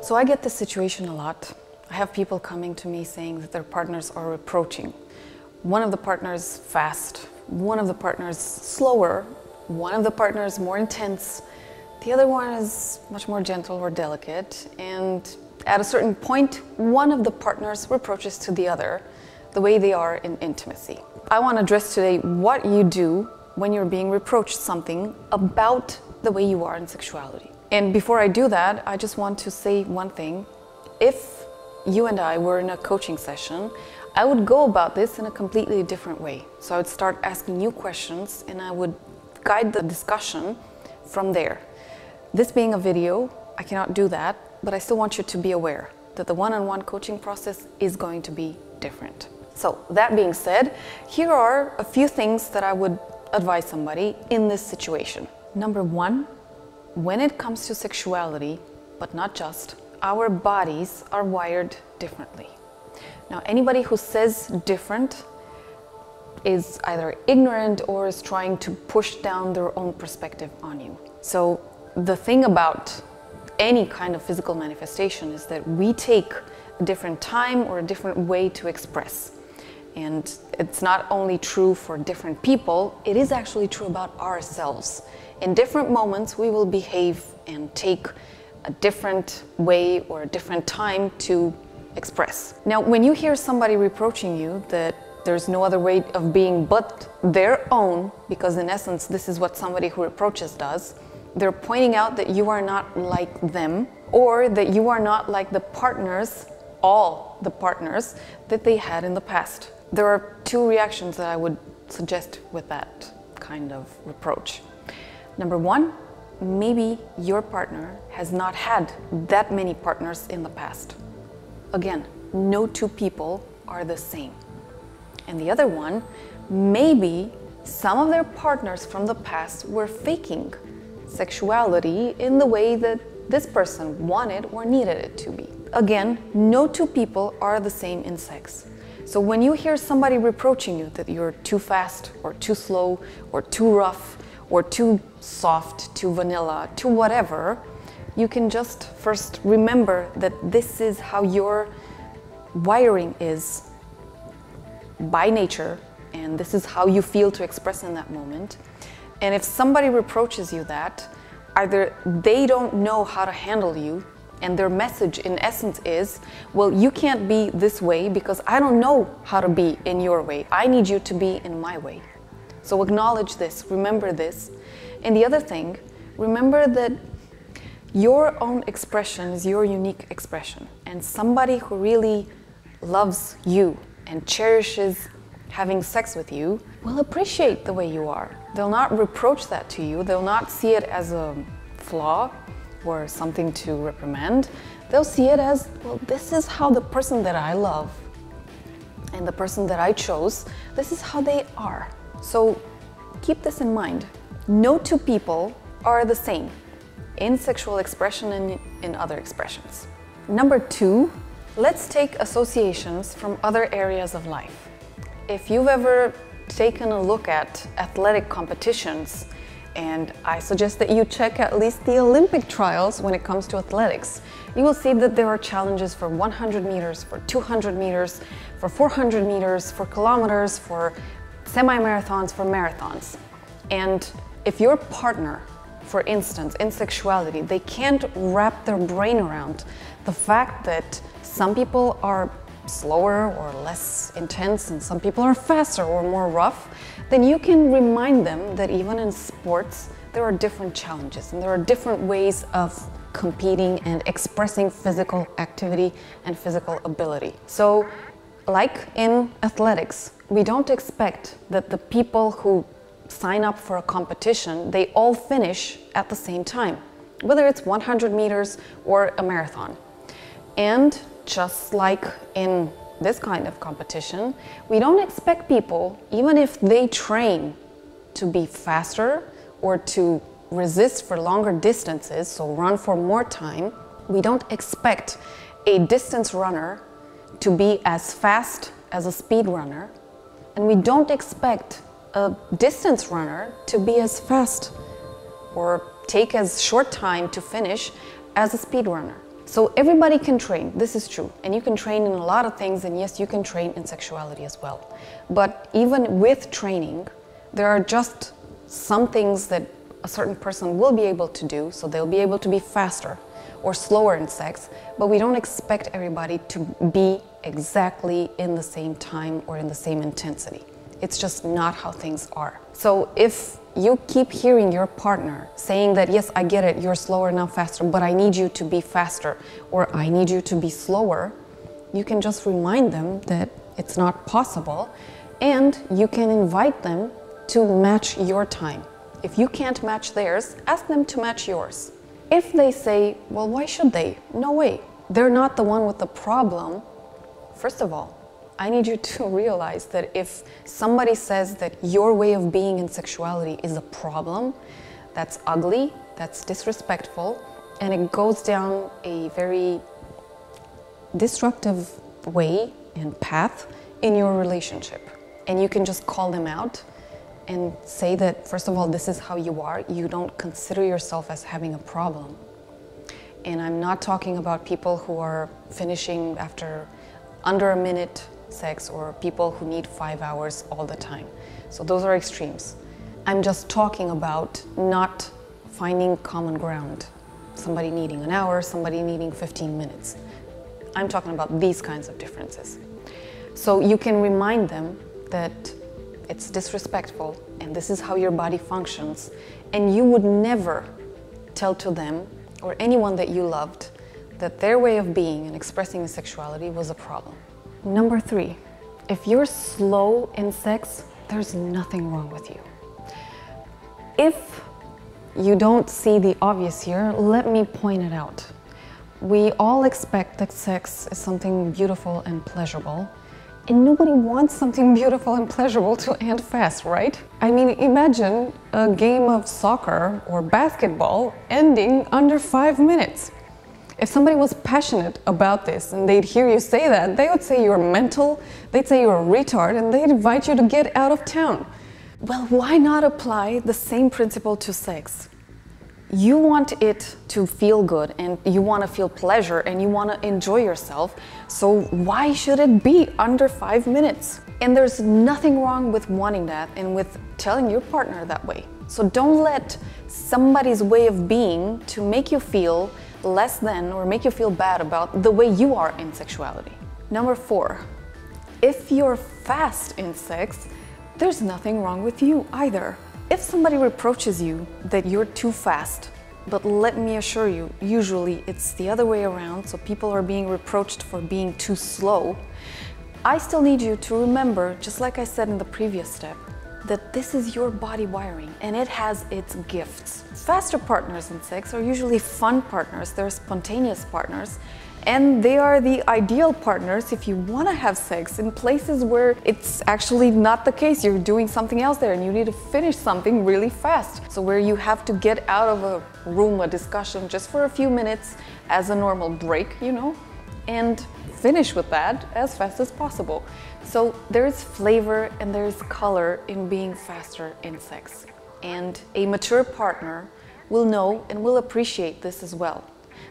So I get this situation a lot. I have people coming to me saying that their partners are reproaching. One of the partners fast, one of the partners slower, one of the partners more intense, the other one is much more gentle or delicate, and at a certain point, one of the partners reproaches to the other the way they are in intimacy. I want to address today what you do when you're being reproached something about the way you are in sexuality. And before I do that, I just want to say one thing. If you and I were in a coaching session, I would go about this in a completely different way. So I would start asking you questions and I would guide the discussion from there. This being a video, I cannot do that, but I still want you to be aware that the one-on-one coaching process is going to be different. So that being said, here are a few things that I would advise somebody in this situation. Number one, when it comes to sexuality, but not just, our bodies are wired differently. Now, anybody who says different is either ignorant or is trying to push down their own perspective on you. So the thing about any kind of physical manifestation is that we take a different time or a different way to express. And it's not only true for different people, it is actually true about ourselves. In different moments, we will behave and take a different way or a different time to express. Now, when you hear somebody reproaching you that there's no other way of being but their own, because in essence, this is what somebody who reproaches does, they're pointing out that you are not like them, or that you are not like the partners, all the partners that they had in the past. There are two reactions that I would suggest with that kind of reproach. Number one, maybe your partner has not had that many partners in the past. Again, no two people are the same. And the other one, maybe some of their partners from the past were faking sexuality in the way that this person wanted or needed it to be. Again, no two people are the same in sex. So when you hear somebody reproaching you that you're too fast or too slow or too rough or too soft, too vanilla, too whatever, you can just first remember that this is how your wiring is by nature, and this is how you feel to express in that moment. And if somebody reproaches you that, either they don't know how to handle you, and their message in essence is, well, you can't be this way because I don't know how to be in your way. I need you to be in my way. So acknowledge this, remember this. And the other thing, remember that your own expression is your unique expression. And somebody who really loves you and cherishes having sex with you will appreciate the way you are. They'll not reproach that to you. They'll not see it as a flaw or something to reprimand. They'll see it as, well, this is how the person that I love and the person that I chose, this is how they are. So keep this in mind. No two people are the same in sexual expression and in other expressions. Number two, let's take associations from other areas of life. If you've ever taken a look at athletic competitions, and I suggest that you check at least the Olympic trials when it comes to athletics, you will see that there are challenges for 100 meters, for 200 meters, for 400 meters, for kilometers, for semi-marathons, for marathons. And if your partner, for instance, in sexuality, they can't wrap their brain around the fact that some people are slower or less intense and some people are faster or more rough, then you can remind them that even in sports, there are different challenges and there are different ways of competing and expressing physical activity and physical ability. So, like in athletics, we don't expect that the people who sign up for a competition, they all finish at the same time, whether it's 100 meters or a marathon. And just like in this kind of competition, we don't expect people, even if they train to be faster or to resist for longer distances, so run for more time, we don't expect a distance runner to be as fast as a speed runner, and we don't expect a distance runner to be as fast or take as short time to finish as a speed runner. So everybody can train, this is true. And you can train in a lot of things, and yes, you can train in sexuality as well. But even with training, there are just some things that a certain person will be able to do, so they'll be able to be faster or slower in sex, but we don't expect everybody to be exactly in the same time or in the same intensity. It's just not how things are. So if you keep hearing your partner saying that, yes, I get it, you're slower now, faster, but I need you to be faster, or I need you to be slower, you can just remind them that it's not possible, and you can invite them to match your time. If you can't match theirs, ask them to match yours. If they say, well, why should they? No way. They're not the one with the problem. First of all, I need you to realize that if somebody says that your way of being in sexuality is a problem, that's ugly, that's disrespectful, and it goes down a very disruptive way and path in your relationship. And you can just call them out and say that, first of all, this is how you are. You don't consider yourself as having a problem. And I'm not talking about people who are finishing after under a minute sex, or people who need 5 hours all the time. So those are extremes. I'm just talking about not finding common ground. Somebody needing an hour, somebody needing 15 minutes. I'm talking about these kinds of differences. So you can remind them that it's disrespectful and this is how your body functions, and you would never tell to them or anyone that you loved that their way of being and expressing their sexuality was a problem. Number 3, if you're slow in sex, there's nothing wrong with you. If you don't see the obvious here, let me point it out. We all expect that sex is something beautiful and pleasurable, and nobody wants something beautiful and pleasurable to end fast, right? I mean, imagine a game of soccer or basketball ending under 5 minutes. If somebody was passionate about this and they'd hear you say that, they would say you're mental, they'd say you're a retard, and they'd invite you to get out of town. Well, why not apply the same principle to sex? You want it to feel good, and you want to feel pleasure, and you want to enjoy yourself, so why should it be under 5 minutes? And there's nothing wrong with wanting that and with telling your partner that way. So don't let somebody's way of being to make you feel less than or make you feel bad about the way you are in sexuality. Number 4, if you're fast in sex, there's nothing wrong with you either. If somebody reproaches you that you're too fast, but let me assure you, usually it's the other way around, so people are being reproached for being too slow, I still need you to remember, just like I said in the previous step, that this is your body wiring and it has its gifts. Faster partners in sex are usually fun partners, they're spontaneous partners, and they are the ideal partners if you want to have sex in places where it's actually not the case. You're doing something else there and you need to finish something really fast. So where you have to get out of a room, a discussion, just for a few minutes as a normal break, you know, and finish with that as fast as possible. So there's flavor and there's color in being faster in sex. And a mature partner will know and will appreciate this as well.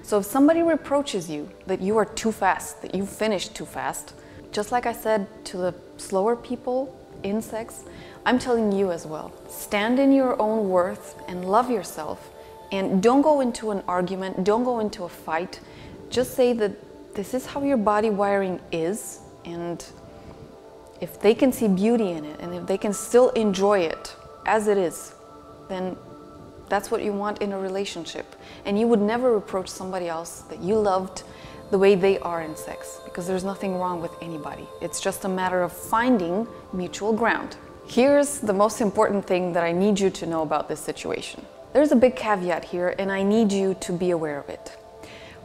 So if somebody reproaches you that you are too fast, that you finished too fast, just like I said to the slower people in sex, I'm telling you as well, stand in your own worth and love yourself, and don't go into an argument, don't go into a fight. Just say that this is how your body wiring is, and if they can see beauty in it and if they can still enjoy it as it is, then that's what you want in a relationship. And you would never reproach somebody else that you loved the way they are in sex, because there's nothing wrong with anybody. It's just a matter of finding mutual ground. Here's the most important thing that I need you to know about this situation. There's a big caveat here, and I need you to be aware of it.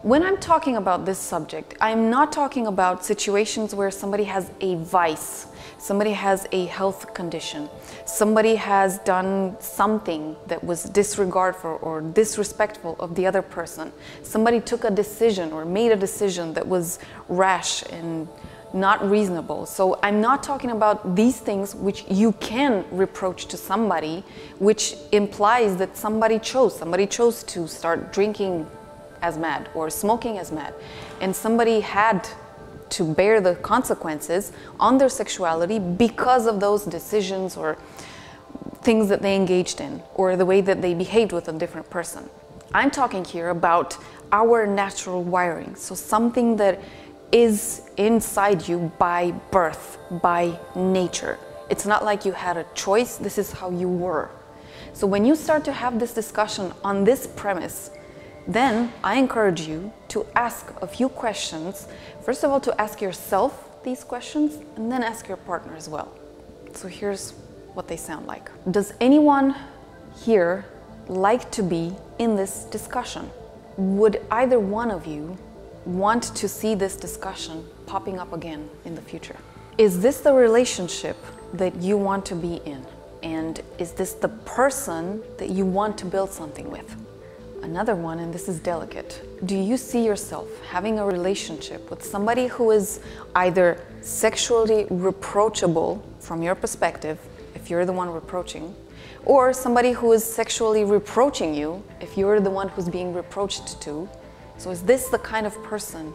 When I'm talking about this subject, I'm not talking about situations where somebody has a vice, somebody has a health condition, somebody has done something that was disregardful or disrespectful of the other person, somebody took a decision or made a decision that was rash and not reasonable. So I'm not talking about these things which you can reproach to somebody, which implies that somebody chose to start drinking as mad or smoking as mad, and somebody had to bear the consequences on their sexuality because of those decisions or things that they engaged in or the way that they behaved with a different person. I'm talking here about our natural wiring, so something that is inside you by birth, by nature. It's not like you had a choice, this is how you were. So when you start to have this discussion on this premise, then I encourage you to ask a few questions. First of all, to ask yourself these questions, and then ask your partner as well. So here's what they sound like. Does anyone here like to be in this discussion? Would either one of you want to see this discussion popping up again in the future? Is this the relationship that you want to be in? And is this the person that you want to build something with? Another one, and this is delicate. Do you see yourself having a relationship with somebody who is either sexually reproachable from your perspective, if you're the one reproaching, or somebody who is sexually reproaching you, if you're the one who's being reproached to? So is this the kind of person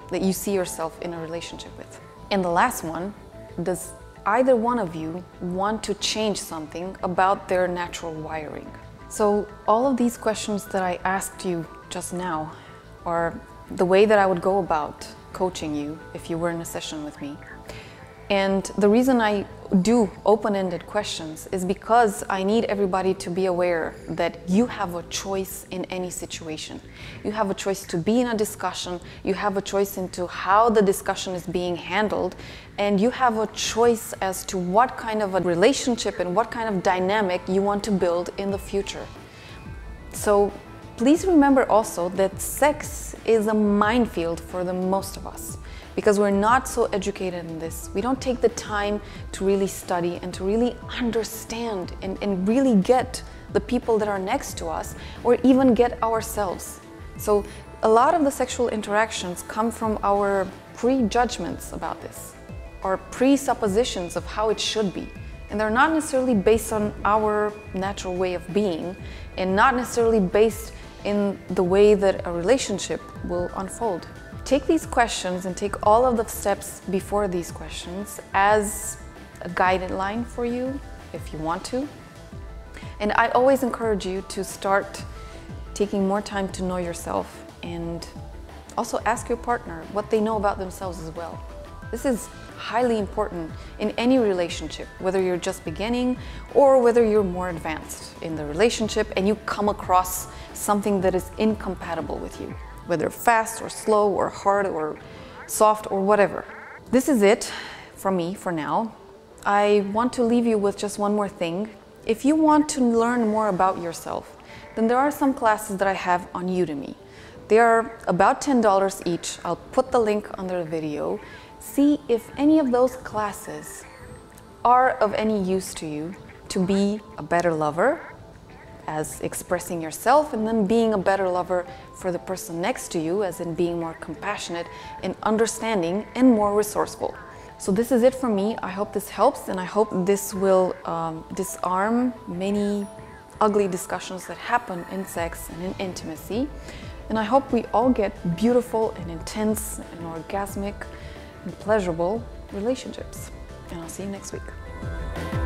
that you see yourself in a relationship with? And the last one, does either one of you want to change something about their natural wiring? So all of these questions that I asked you just now are the way that I would go about coaching you if you were in a session with me. And the reason I do open-ended questions is because I need everybody to be aware that you have a choice in any situation. You have a choice to be in a discussion, you have a choice into how the discussion is being handled, and you have a choice as to what kind of a relationship and what kind of dynamic you want to build in the future. So please remember also that sex is a minefield for the most of us, because we're not so educated in this. We don't take the time to really study and to really understand and really get the people that are next to us, or even get ourselves. So a lot of the sexual interactions come from our prejudgments about this, or presuppositions of how it should be. And they're not necessarily based on our natural way of being, and not necessarily based in the way that a relationship will unfold. Take these questions and take all of the steps before these questions as a guideline for you, if you want to. And I always encourage you to start taking more time to know yourself, and also ask your partner what they know about themselves as well. This is highly important in any relationship, whether you're just beginning or whether you're more advanced in the relationship and you come across something that is incompatible with you, whether fast or slow or hard or soft or whatever. This is it from me for now. I want to leave you with just one more thing. If you want to learn more about yourself, then there are some classes that I have on Udemy. They are about $10 each. I'll put the link under the video. See if any of those classes are of any use to you to be a better lover, as expressing yourself, and then being a better lover for the person next to you, as in being more compassionate and understanding and more resourceful. So this is it for me. I hope this helps, and I hope this will disarm many ugly discussions that happen in sex and in intimacy. And I hope we all get beautiful and intense and orgasmic and pleasurable relationships. And I'll see you next week.